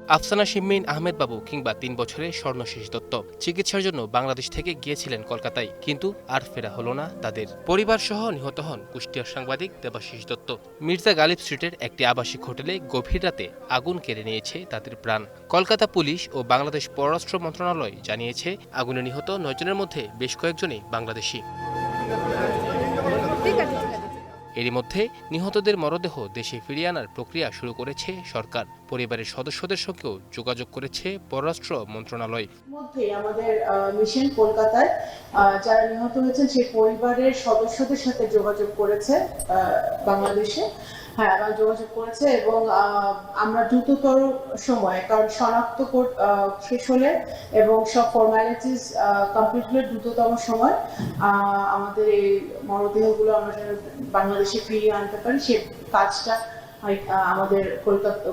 আফসানা শিম্মিন আহমেদ বাবু কিংবা ৩ বছরের স্বর্ণশেষ দত্ত চিকিৎসার জন্য বাংলাদেশ থেকে গিয়েছিলেন কলকাতায়, কিন্তু আর ফেরা হলো না তাদের। পরিবার সহ নিহত হন কুষ্টিয়ার সাংবাদিক দেবাশিস দত্ত। মির্জা গালিব স্ট্রিটের একটি আবাসিক হোটেলে গভীর রাতে আগুন কেড়ে নিয়েছে তাদের প্রাণ। কলকাতা পুলিশ ও বাংলাদেশ পররাষ্ট্র মন্ত্রণালয় জানিয়েছে, আগুনে নিহত ৯ জনের মধ্যে বেশ কয়েকজনই বাংলাদেশি। এরই মধ্যে নিহতদের মরদেহ দেশে ফিরিয়ে আনার প্রক্রিয়া শুরু করেছে সরকার। পরিবারের সদস্যদের সঙ্গেও যোগাযোগ করেছে পররাষ্ট্র মন্ত্রণালয়। মধ্যে আমাদের মিশন কলকাতায় যারা নিহত হয়েছেন সেই পরিবারের সদস্যদের সাথে যোগাযোগ করেছে বাংলাদেশে। হ্যাঁ, যোগাযোগ করেছে এবং আমরা দ্রুততর সময়ে, কারণ শনাক্ত শেষ হলে এবং সব ফর্মালিটিস কমপ্লিট হলে দ্রুততম সময় আমাদের এই মরদেহগুলো আমরা যেন বাংলাদেশে ফিরিয়ে আনতে পারি, সে কাজটা আমাদের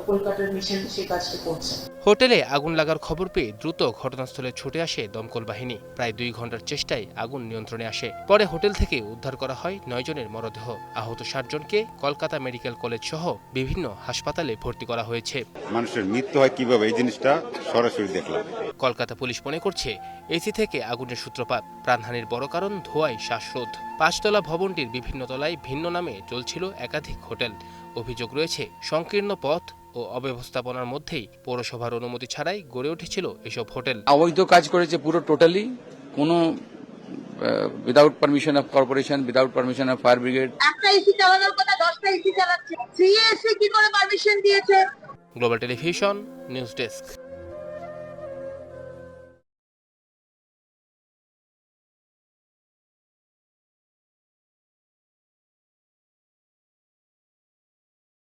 কলকাতার মিশন সেই কাজটা করছে। হোটেলে আগুন লাগার খবর পেয়ে দ্রুত ঘটনাস্থলে ছুটে আসে দমকল বাহিনী। প্রায় 2 ঘন্টার চেষ্টায় আগুন নিয়ন্ত্রণে আসে। পরে হোটেল থেকে উদ্ধার করা হয় 9 জনের মরদেহ। আহত 60 জনকে কলকাতা মেডিকেল কলেজ সহ বিভিন্ন হাসপাতালে ভর্তি করা হয়েছে। মানুষের মৃত্যু হয় কিভাবে, এই জিনিসটা সরাসরি দেখলাম। কলকাতা পুলিশ মনে করছে এসি থেকে আগুনের সূত্রপাত। প্রাণহানির বড় কারণ ধোঁয়ায় শ্বাসরোধ। 5তলা ভবনটির বিভিন্ন তলায় ভিন্ন নামে চলছিল একাধিক হোটেল। অভিযোগ রয়েছে সংকীর্ণ পথ ও অব্যবস্থাপনার মধ্যেই পৌরসভার অনুমতি ছাড়াই গড়ে উঠেছিল এসব হোটেল। অবৈধ কাজ করেছে পুরো টোটালি, কোনো without permission of corporation, without permission of fire brigade. একটা এসি চালানোর কথা 10টা এসি চালাচ্ছে, 3 এসি কি করে পারমিশন দিয়েছে? Global television news desk.